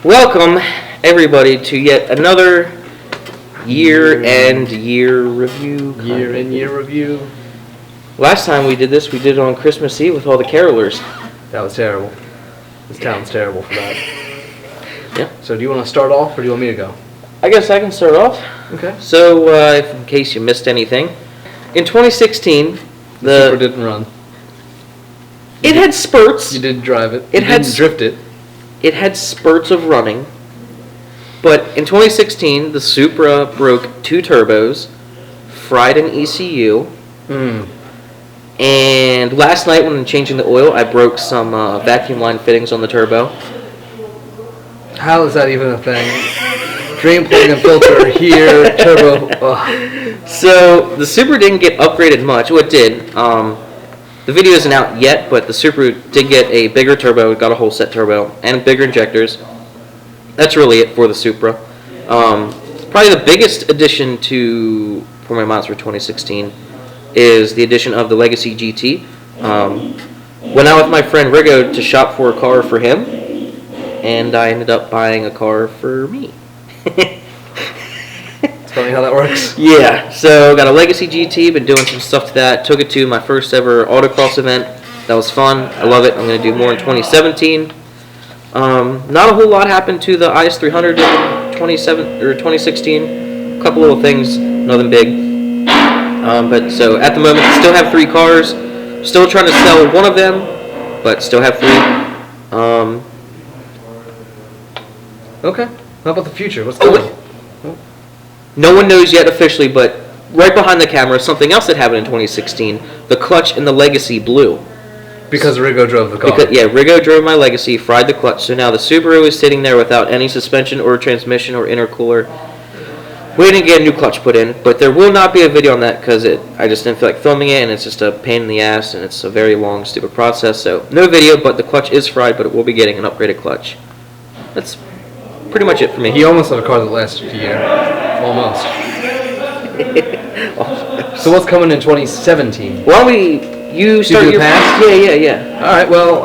Welcome, everybody, to yet another year-end-year review. Year-end-year review. Last time we did this, we did it on Christmas Eve with all the carolers. That was terrible. This town's terrible for that. Yeah. So do you want to start off, or do you want me to go? I guess I can start off. Okay. So, in case you missed anything, in 2016, the Super didn't run. It had spurts. You did drive it. You didn't drift it. It had spurts of running. But in 2016, the Supra broke 2 turbos, fried an ECU, and last night when changing the oil, I broke some vacuum line fittings on the turbo. How is that even a thing? Drain plug and filter here, turbo. Ugh. So the Supra didn't get upgraded much. Well, it did. The video isn't out yet, but the Supra did get a bigger turbo, got a whole set turbo, and bigger injectors. That's really it for the Supra. Probably the biggest addition for my mods for 2016 is the addition of the Legacy GT. Went out with my friend Rigo to shop for a car for him, and I ended up buying a car for me. Tell me how that works. Yeah, so got a Legacy GT, been doing some stuff to that. Took it to my first ever autocross event. That was fun. I love it. I'm going to do more in 2017. Not a whole lot happened to the IS300 in 2016. A couple little things, nothing big. But so at the moment, still have 3 cars. Still trying to sell one of them, but still have 3. Okay. How about the future? What's going on? No one knows yet officially, but right behind the camera, something else that happened in 2016. The clutch in the Legacy blew. Because Rigo drove the car. Rigo drove my Legacy, fried the clutch, so now the Subaru is sitting there without any suspension or transmission or intercooler, waiting to get a new clutch put in. But there will not be a video on that because I just didn't feel like filming it, and it's just a pain in the ass, and it's a very long, stupid process. So no video, but the clutch is fried, but it will be getting an upgraded clutch. That's pretty much it for me. He almost had a car that lasted a year. Almost. So what's coming in 2017? Why don't you start your past? Yeah. All right. Well,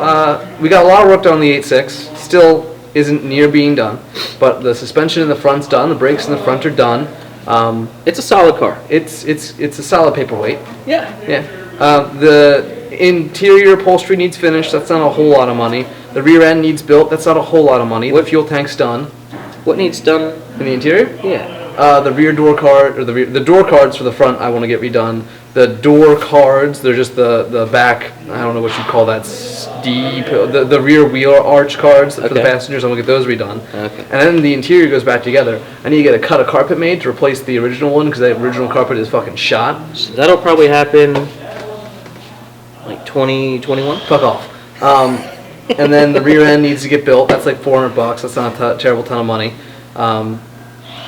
we got a lot of work done on the 8.6. Still isn't near being done, but the suspension in the front's done. The brakes in the front are done. It's a solid car. It's a solid paperweight. Yeah. The interior upholstery needs finished. That's not a whole lot of money. The rear end needs built. That's not a whole lot of money. The fuel tank's done. What needs done in the interior? Yeah. The rear door card, or the door cards for the front, I want to get redone. The door cards, they're just the back, I don't know what you call that, the rear wheel arch cards for the passengers. I want to get those redone. Okay. And then the interior goes back together. I need to get a cut of carpet made to replace the original one because that original carpet is fucking shot. So that'll probably happen like 2021. Fuck off. And then the rear end needs to get built. That's like $400. That's not a terrible ton of money.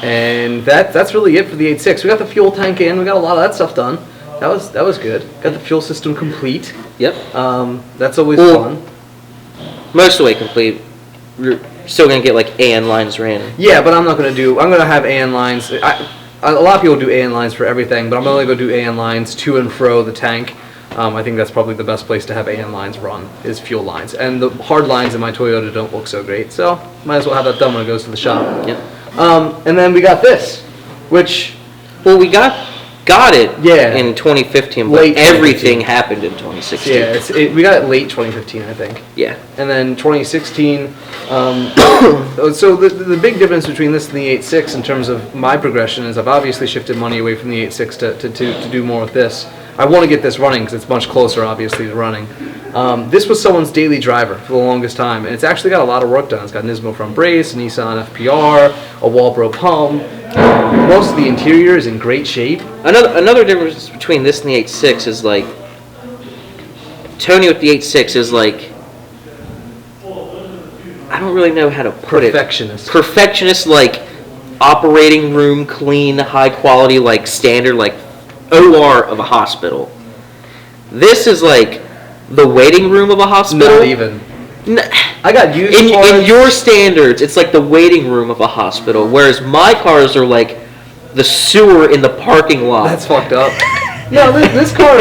And that's really it for the 8.6. We got the fuel tank in. We got a lot of that stuff done. That was good. Got the fuel system complete. Yep. That's always fun. Most of the way complete. You're still gonna get like AN lines ran. Yeah, but I'm gonna have AN lines. A lot of people do AN lines for everything, but I'm only gonna do AN lines to and fro the tank. I think that's probably the best place to have AN lines run is fuel lines. And the hard lines in my Toyota don't look so great, so might as well have that done when it goes to the shop. Yep. And then we got this, which... Well, we got it in 2015, but late everything happened in 2016. Yeah, we got it late 2015, I think. Yeah. And then 2016, so the big difference between this and the 8.6 in terms of my progression is I've obviously shifted money away from the 8.6 to do more with this. I want to get this running because it's much closer, obviously, to running. This was someone's daily driver for the longest time, and it's actually got a lot of work done. It's got Nismo front brace, a Nissan FPR, a Walbro pump. Most of the interior is in great shape. Another difference between this and the 8.6 is like Tony with the 8.6 is like, I don't really know how to put it. Perfectionist, like operating room clean, high quality, like standard, like OR of a hospital. This is like the waiting room of a hospital. Not even. I got used in your standards, it's like the waiting room of a hospital, whereas my cars are like the sewer in the parking lot. That's fucked up. No, this car,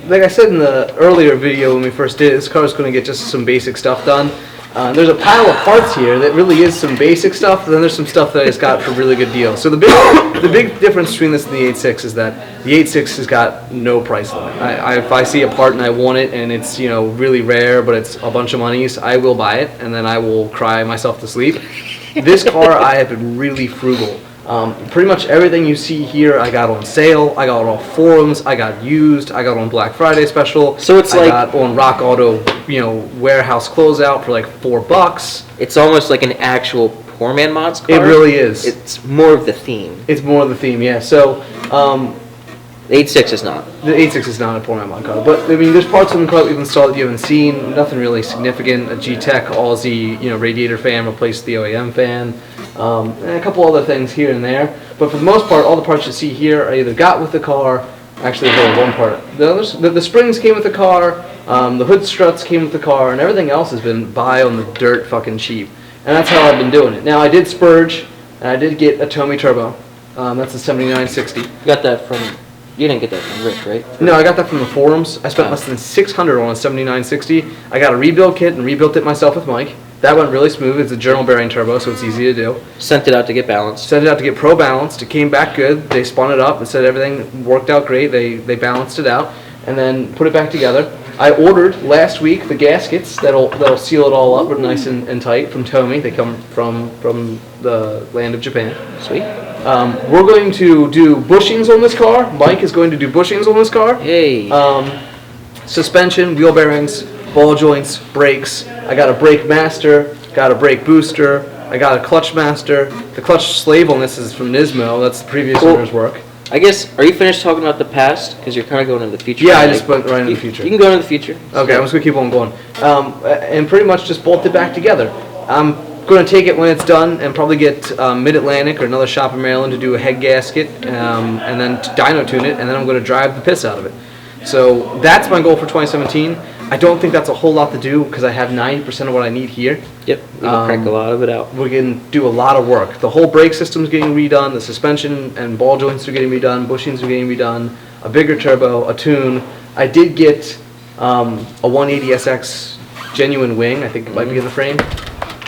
like I said in the earlier video when we first did it, this car is going to get just some basic stuff done. There's a pile of parts here that really is some basic stuff, and then there's some stuff that I just got for really good deals. So the big difference between this and the 8.6 is that the 8.6 has got no price limit. If I see a part and I want it and it's really rare but it's a bunch of monies, I will buy it and then I will cry myself to sleep. This car I have been really frugal. Pretty much everything you see here I got on sale, I got on forums, I got used, I got on Black Friday special. So it's I got on Rock Auto, warehouse closeout for like $4. It's almost like an actual Poor Man Mods car. It really is. It's more of the theme. It's more of the theme, yeah. So, The 8.6 is not. the 8.6 is not a Poor Man Mod car, but I mean, there's parts on the car that we've installed that you haven't seen. Nothing really significant. A G-Tech Aussie, radiator fan replaced the OEM fan. And a couple other things here and there. But for the most part, all the parts you see here I either got with the car. Actually, there's only one part. The springs came with the car. The hood struts came with the car, and everything else has been buy on the dirt fucking cheap. And that's how I've been doing it. Now I did spurge, and I did get a Tony turbo. That's a 7960. You got that from. You didn't get that from Rick, right? No, I got that from the forums. I spent less than $600 on a 7960. I got a rebuild kit and rebuilt it myself with Mike. That went really smooth. It's a journal bearing turbo, so it's easy to do. Sent it out to get balanced. Sent it out to get pro balanced. It came back good. They spun it up and said everything worked out great. They balanced it out and then put it back together. I ordered last week the gaskets that'll seal it all up nice and tight from Tomy. They come from the land of Japan. Sweet. We're going to do bushings on this car. Mike is going to do bushings on this car. Hey. Suspension, wheel bearings, ball joints, brakes. I got a brake master, got a brake booster, I got a clutch master. The clutch slave on this is from Nismo. That's the previous owner's work. I guess, are you finished talking about the past? Because you're kind of going into the future. Yeah, I just went right into the future. You can go into the future. Okay, I'm just going to keep on going. And pretty much just bolt it back together. I'm going to take it when it's done and probably get Mid-Atlantic or another shop in Maryland to do a head gasket and then dyno tune it, and then I'm going to drive the piss out of it. So that's my goal for 2017. I don't think that's a whole lot to do because I have 90% of what I need here. Yep, we can crank a lot of it out. We can do a lot of work. The whole brake system's getting redone, the suspension and ball joints are getting redone, bushings are getting redone, a bigger turbo, a tune. I did get a 180SX genuine wing. I think it might be in the frame.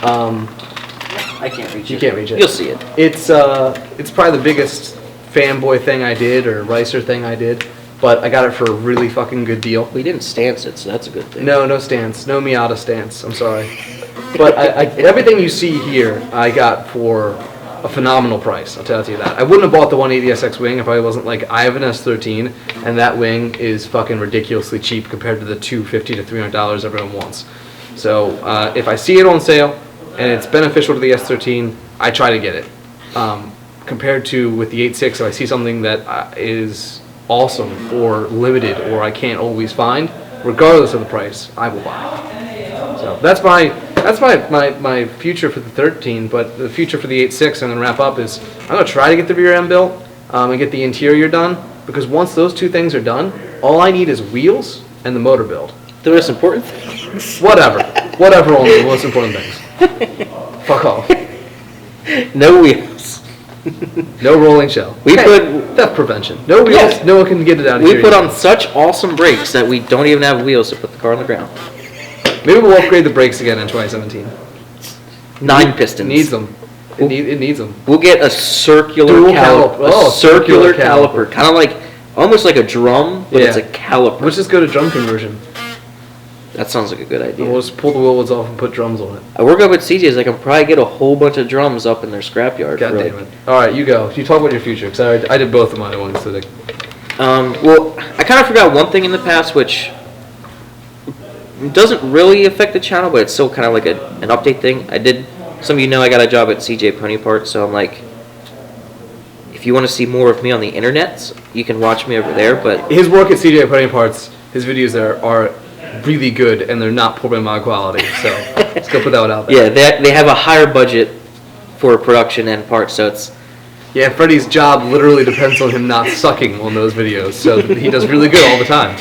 I can't reach it. You can't reach it. You'll see it. It's probably the biggest fanboy thing I did or Ricer thing I did. But I got it for a really fucking good deal. We didn't stance it, so that's a good thing. No stance. No Miata stance. I'm sorry. But everything you see here, I got for a phenomenal price. I'll tell you that. I wouldn't have bought the 180SX wing if I wasn't like, I have an S13, and that wing is fucking ridiculously cheap compared to the $250 to $300 everyone wants. So if I see it on sale and it's beneficial to the S13, I try to get it. Compared to with the 8.6, if I see something that is awesome or limited or I can't always find, regardless of the price, I will buy it. So that's my future for the 13, but the future for the 8.6 I'm going to wrap up is I'm going to try to get the rear end built and get the interior done, because once those two things are done, all I need is wheels and the motor build. The most important things. Whatever only the most important things. Fuck off. No wheels. No rolling shell. We put theft prevention. No wheels. Yeah. No one can get it out of here. We put on such awesome brakes that we don't even have wheels to put the car on the ground. Maybe we'll upgrade the brakes again in 2017. 9 pistons. Needs them. It needs them. We'll get a circular Dual caliper. caliper. Circular caliper. Kind of like, almost like a drum, but Yeah. it's a caliper. Let's just go to drum conversion. That sounds like a good idea. And we'll just pull the wheels off and put drums on it. I work up at CJ's. I can probably get a whole bunch of drums up in their scrapyard. God damn it. All right, you go. You talk about your future, because I did both of mine at once today. Well, I kind of forgot one thing in the past, which doesn't really affect the channel, but it's still kind of like an update thing. Some of you know I got a job at CJ Pony Parts, so I'm like, if you want to see more of me on the internet, you can watch me over there. But his work at CJ Pony Parts, his videos there are really good, and they're not poor mod quality. So let's go put that one out there. yeah, they have a higher budget for production and parts, so it's. Yeah, Freddy's job literally depends on him not sucking on those videos, so he does really good all the time.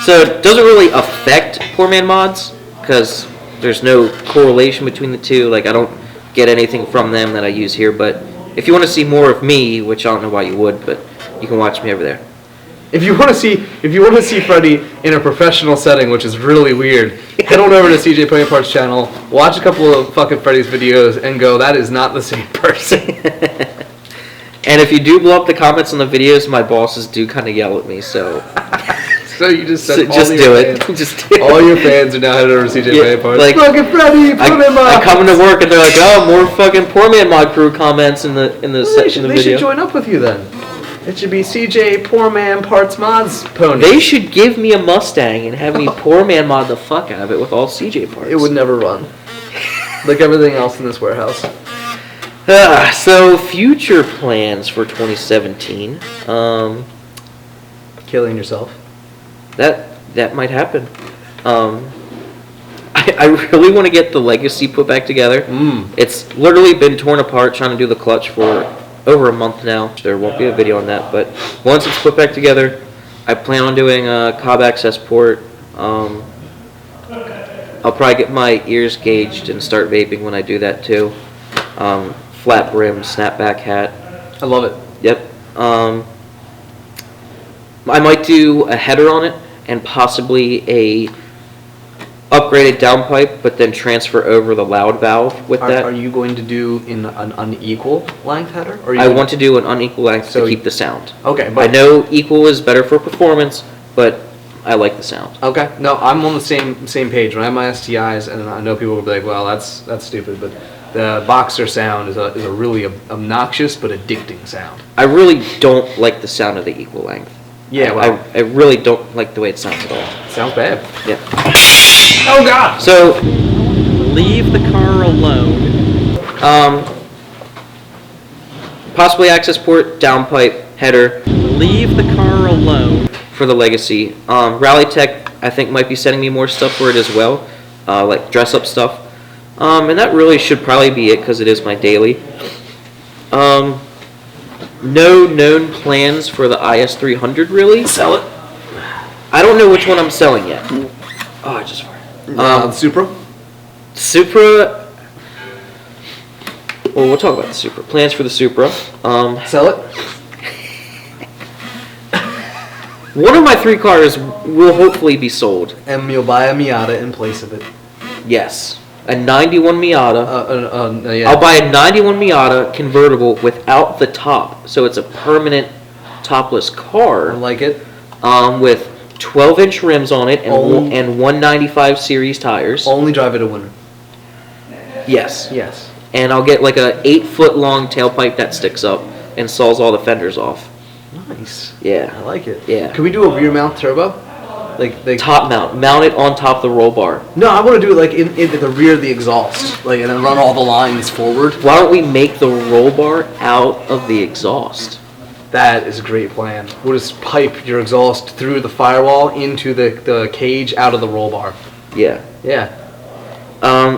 So it doesn't really affect Poor Man Mods, because there's no correlation between the two. Like, I don't get anything from them that I use here, but if you want to see more of me, which I don't know why you would, but you can watch me over there. If you want to see Freddy in a professional setting, which is really weird, head on over to CJ Pony Parts channel, watch a couple of fucking Freddy's videos, and go, that is not the same person. And if you do blow up the comments on the videos, my bosses do kind of yell at me, so... So you just said just do it. Just do it. All your fans are now headed over to CJ Pony Parts. Like, fucking Freddy, Poor Man Mod. I come into work and they're like, oh, more fucking Poor Man Mod crew comments in the section of the They video. should join up with you then. It should be CJ Poor Man Parts Mods Pony. They should give me a Mustang and have me Poor Man Mod the fuck out of it with all CJ parts. It would never run. Like everything else in this warehouse. So, future plans for 2017. Killing yourself. That might happen. I really want to get the Legacy put back together. It's literally been torn apart trying to do the clutch for over a month now. There won't be a video on that, but once it's put back together, I plan on doing a Cobb access port. I'll probably get my ears gauged and start vaping when I do that too. Flat brim snapback hat. I love it. Yep. I might do a header on it and possibly a upgraded downpipe, but then transfer over the loud valve with that. Are you going to do in an unequal length header? Or I want to do an unequal length So to keep the sound. Okay, I but know equal is better for performance, but I like the sound. okay. No, I'm on the same page. When I have my STIs, and I know people will be like, "Well, that's stupid," but the Boxer sound is a really obnoxious but addicting sound. I really don't like the sound of the equal length. Yeah, well, I really don't like the way it sounds at all. sounds bad. Yeah. Oh God! So, leave the car alone. Possibly access port, downpipe, header. Leave the car alone for the Legacy. Rally Tech, I think, might be sending me more stuff for it as well, like dress up stuff. And that really should probably be it because it is my daily. No known plans for the IS300 really. Sell it. I don't know which one I'm selling yet. Oh, I just Supra. Supra. Well, we'll talk about the Supra. Plans for the Supra. Sell it. One of my 3 cars will hopefully be sold. And you'll buy a Miata in place of it. Yes. A 91 Miata. Yeah. I'll buy a 91 Miata convertible without the top. So it's a permanent topless I car. like it. With 12-inch rims on it and, Only- and 195 series tires. Only drive it a winter. Yes. Yes. And I'll get like a 8-foot long tailpipe that sticks up and saws all the fenders off. Nice. Yeah. I like it. Yeah. Can we do a rear mount turbo? Like Top mount it on top of the roll bar. No, I want to do it like in the rear of the exhaust, like, and then run all the lines forward. Why don't we make the roll bar out of the exhaust? That is a great plan. We'll just pipe your exhaust through the firewall into the cage out of the roll bar. Yeah. Yeah.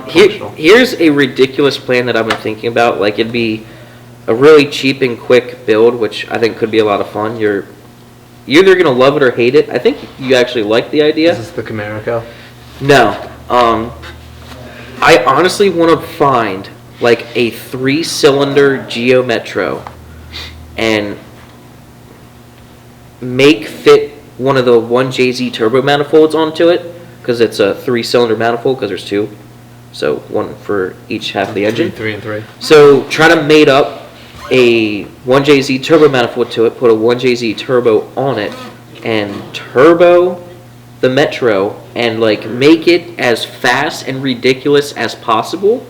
Here's a ridiculous plan that I've been thinking about. Like, it'd be a really cheap and quick build, which I think could be a lot of fun. You're either going to love it or hate it. I think you actually like the idea. Is this the Camaro? No. I honestly want to find like a 3-cylinder Geo Metro and make fit one of the 1JZ turbo manifolds onto it, because it's a 3-cylinder manifold because there's 2. So 1 for each half of the engine. 3 and 3. So try to mate up a 1JZ turbo manifold to it, put a 1JZ turbo on it, and turbo the Metro, and like make it as fast and ridiculous as possible,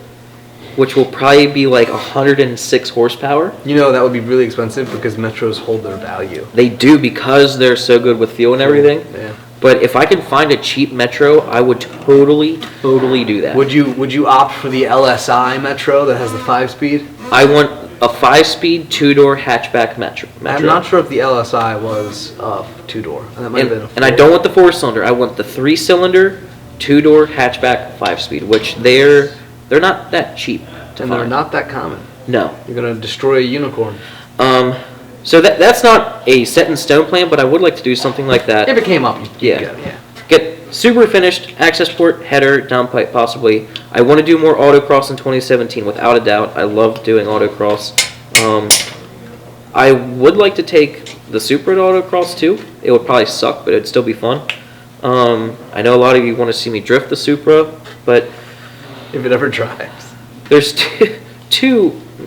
which will probably be like 106 horsepower. You know that would be really expensive because Metros hold their value. They do, because they're so good with fuel and everything. Yeah. But if I can find a cheap Metro, I would totally do that. Would you opt for the LSI Metro that has the 5-speed? I want a 5-speed 2-door hatchback Metro. I'm not sure if the LSI was 2-door. That might have been. And I don't want the 4-cylinder. I want the 3-cylinder 2-door hatchback 5-speed, which they're not that cheap to And find. they're not that common. No. You're gonna destroy a unicorn. So that's not a set in stone plan, but I would like to do something like that. If it came up, Yeah. Get super finished, access port, header, downpipe possibly. I want to do more autocross in 2017 without a doubt. I love doing autocross. I would like to take the Supra to autocross too. It would probably suck, but it'd still be fun. I know a lot of you want to see me drift the Supra, but If it ever drives. there's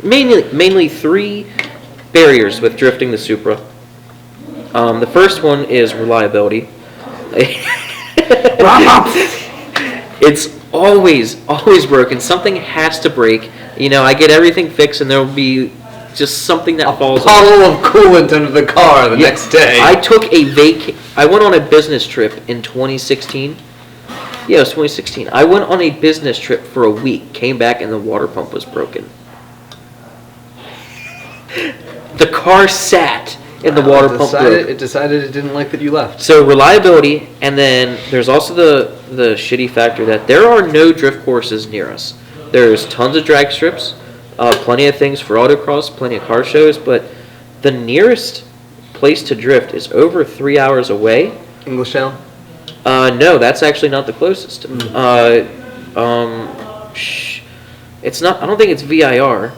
mainly three barriers with drifting the Supra. The first one is reliability. It's always broken. Something has to break. You know, I get everything fixed, and there'll be just something that falls off. Bottle of coolant under the car the next day. I went on a business trip in 2016. Yeah, it was 2016. I went on a business trip for a week, came back, and the water pump was broken. The car sat, and the water pump broke. It decided it didn't like that you left. So reliability, and then there's also the shitty factor that there are no drift courses near us. There's tons of drag strips, plenty of things for autocross, plenty of car shows, but the nearest place to drift is over 3 hours away. Englishtown? No, that's actually not the closest. It's not. I don't think it's VIR.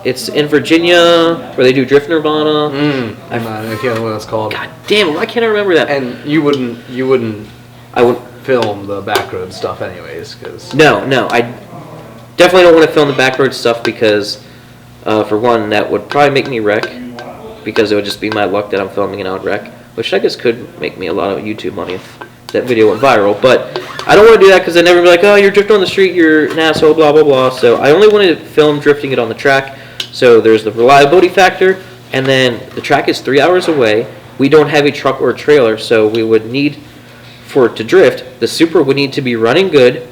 It's in Virginia where they do Drift Nirvana. I can't remember what that's called. God damn it! Why can't I remember that? And you wouldn't. I would film the backroad stuff anyways, because. No, I definitely don't want to film the backroad stuff because, for one, that would probably make me wreck because it would just be my luck that I'm filming and I would wreck, which I guess could make me a lot of YouTube money if that video went viral. But I don't want to do that because then everyone will be like, oh, you're drifting on the street, you're an asshole, blah, blah, blah. So I only want to film drifting it on the track. So there's the reliability factor, and then the track is 3 hours away. We don't have a truck or a trailer, so we would need, for it to drift, the Supra would need to be running good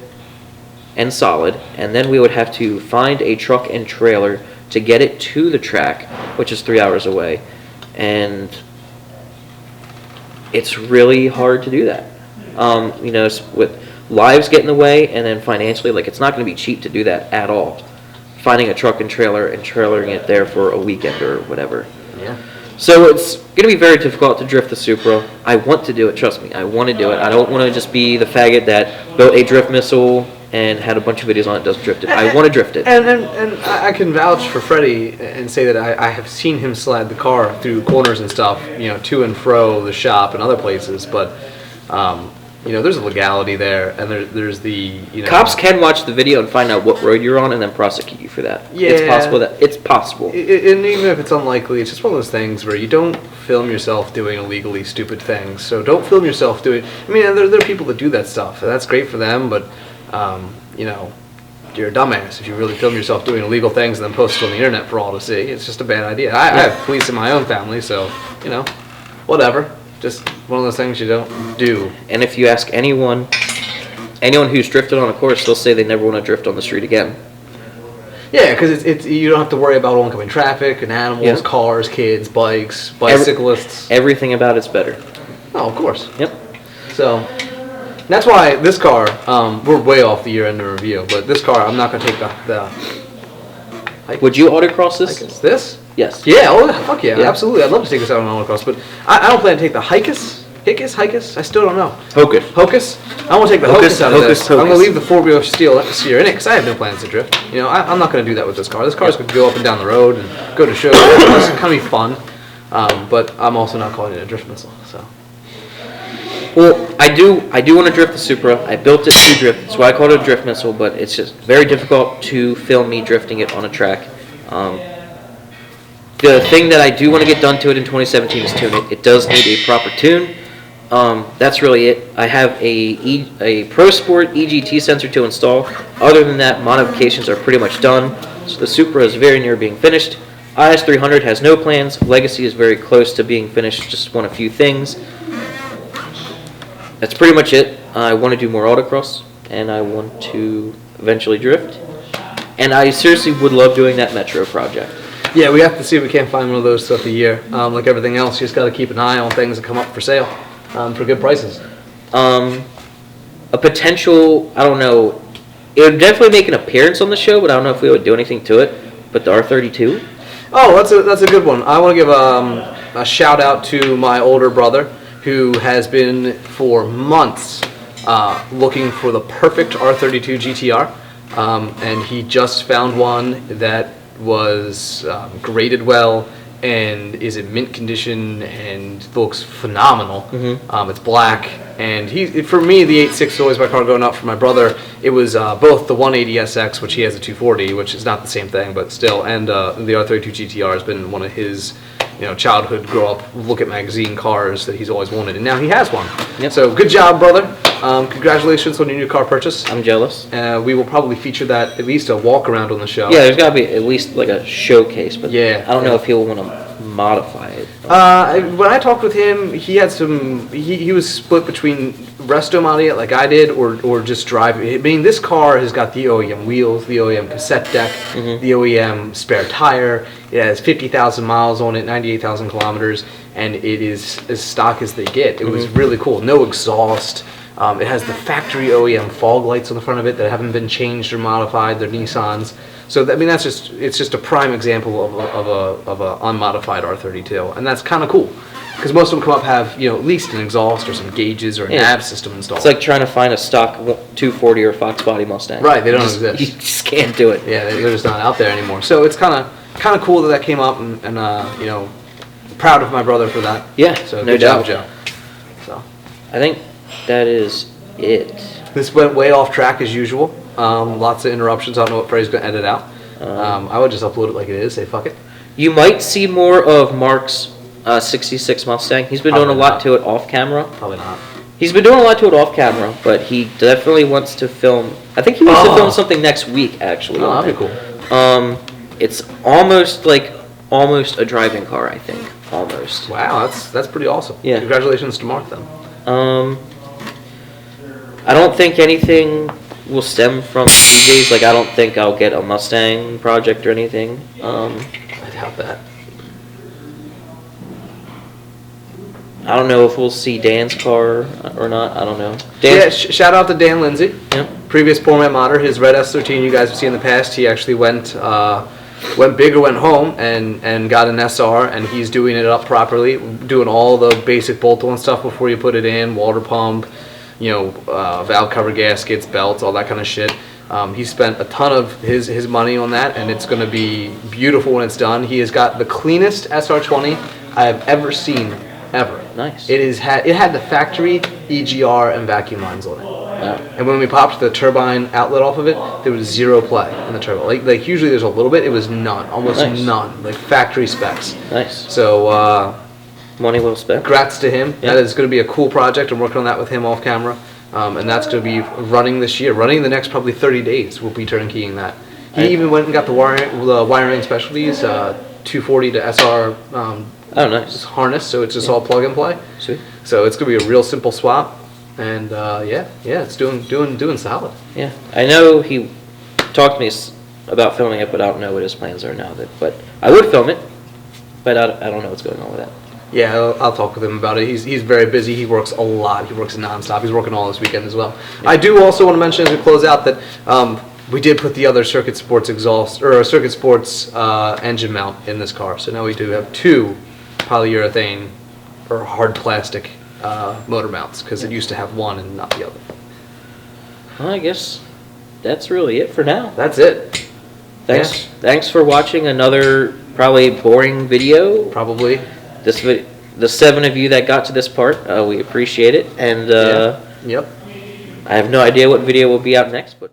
and solid, and then we would have to find a truck and trailer to get it to the track, which is 3 hours away. And it's really hard to do that. You know, with lives get in the way, and then financially, like, it's not going to be cheap to do that at all. Finding a truck and trailer and trailering it there for a weekend or whatever. Yeah. So it's going to be very difficult to drift the Supra. I want to do it, trust me. I want to do it. I don't want to just be the faggot that built a drift missile and had a bunch of videos on it does drift it. I want to drift it. And I can vouch for Freddy and say that I have seen him slide the car through corners and stuff, you know, to and fro the shop and other places, but you know, there's a legality there, and there's the, you know... Cops can watch the video and find out what road you're on and then prosecute you for that. Yeah. It's possible. And even if it's unlikely, it's just one of those things where you don't film yourself doing illegally stupid things. So don't film yourself doing... I mean, there are people that do that stuff, and that's great for them, but, you know, you're a dumbass if you really film yourself doing illegal things and then post it on the internet for all to see. It's just a bad idea. I have police in my own family, so, you know, whatever. Just one of those things you don't do. And if you ask anyone who's drifted on a course, they'll say they never want to drift on the street again. Yeah, because it's you don't have to worry about oncoming traffic and animals, cars, kids, bikes, bicyclists. Everything about it's better. Oh, of course. Yep. So that's why this car, we're way off the year-end review, but this car, I'm not going to take the Would you autocross this? This? Yes. Yeah, oh, fuck yeah, absolutely. I'd love to take this out on autocross, but I don't plan to take the Hicus? I still don't know. Hocus? I want to take the Hocus out of this. I'm going to leave the four-wheel steer in it because I have no plans to drift. You know, I'm not going to do that with this car. This car's going to go up and down the road and go to shows. It's kind of be fun, but I'm also not calling it a drift missile. So. Well, I do want to drift the Supra. I built it to drift. That's why I called it a drift missile, but it's just very difficult to film me drifting it on a track. The thing that I do want to get done to it in 2017 is tune it. It does need a proper tune. That's really it. I have a Pro Sport EGT sensor to install. Other than that, modifications are pretty much done. So the Supra is very near being finished. IS300 has no plans. Legacy is very close to being finished. Just want a few things. That's pretty much it. I want to do more autocross, and I want to eventually drift. And I seriously would love doing that Metro project. Yeah, we have to see if we can't find one of those throughout the year. Like everything else, you just got to keep an eye on things that come up for sale for good prices. A potential, I don't know, it would definitely make an appearance on the show, but I don't know if we would do anything to it. But the R32? Oh, that's a good one. I want to give a shout out to my older brother who has been for months looking for the perfect R32 GTR, and he just found one that was graded well and is in mint condition and looks phenomenal. Mm-hmm. It's black, and for me, the 8.6 is always my car going up. For my brother, it was both the 180SX, which he has a 240, which is not the same thing, but still, and the R32 GTR has been one of his childhood grow up look at magazine cars that he's always wanted, and now he has one. Yep. So good job, brother. Congratulations on your new car purchase. I'm jealous. We will probably feature that, at least a walk around on the show. Yeah, there's got to be at least like a showcase, but Yeah, I don't know yeah. if he'll want to modify it. When I talked with him, he had some. He was split between resto-modding it like I did, or just driving. I mean, this car has got the OEM wheels, the OEM cassette deck, the OEM spare tire. It has 50,000 miles on it, 98,000 kilometers, and it is as stock as they get. It was really cool. No exhaust. It has the factory OEM fog lights on the front of it that haven't been changed or modified. They're Nissans. So it's just a prime example of a unmodified R32, and that's kind of cool because most of them come up have at least an exhaust or some gauges or a nav system installed. It's like trying to find a stock 240 or Fox Body Mustang. Right, they don't exist. You just can't do it. Yeah, they're just not out there anymore. So it's kind of cool that came up, and proud of my brother for that. Yeah, so no good doubt. job, Joe. So I think that is it. this went way off track as usual. Lots of interruptions. I don't know what Freddy's going to edit out. I would just upload it like it is. Say fuck it. You might see more of Mark's 66 Mustang. He's been doing a lot to it off camera. Probably not. He's been doing a lot to it off camera, but he definitely wants to film. I think he wants to film something next week, actually. Oh, that'd be cool. It's almost a driving car, I think. Almost. Wow, that's pretty awesome. Yeah. Congratulations to Mark then. I don't think anything will stem from DJs. Like, I don't think I'll get a Mustang project or anything. I doubt that. I don't know if we'll see Dan's car or not. I don't know. Yeah, shout out to Dan Lindsay. Yep. Previous poor man modder, his red S13 you guys have seen in the past. He actually went big or went home and got an SR, and he's doing it up properly, doing all the basic bolt-on stuff before you put it in, water pump, valve cover gaskets, belts, all that kind of shit. He spent a ton of his money on that, and it's going to be beautiful when it's done. He has got the cleanest SR20 I have ever seen, ever. Nice. It had the factory EGR and vacuum lines on it. Wow. And when we popped the turbine outlet off of it, there was zero play in the turbo. Like usually there's a little bit, it was none, almost Nice. none. Like factory specs. Nice. So Money well spent. congrats to him. Yeah. That is going to be a cool project. I'm working on that with him off camera. And that's going to be running this year. Running the next probably 30 days. We'll be turnkeying that. He even went and got the wiring specialties, 240 to SR Oh, nice. harness, so it's just all plug and play. Sweet. So it's going to be a real simple swap. And it's doing solid. Yeah. I know he talked to me about filming it, but I don't know what his plans are now. But I would film it, but I don't know what's going on with that. Yeah, I'll talk with him about it. He's very busy. He works a lot. He works nonstop. He's working all this weekend as well. Yeah. I do also want to mention as we close out that we did put the other Circuit Sports exhaust or Circuit Sports engine mount in this car. So now we do have two polyurethane or hard plastic motor mounts because it used to have one and not the other. Well, I guess that's really it for now. That's it. Thanks for watching another probably boring video. Probably. The 7 of you that got to this part, we appreciate it. And Yep. I have no idea what video will be out next, but.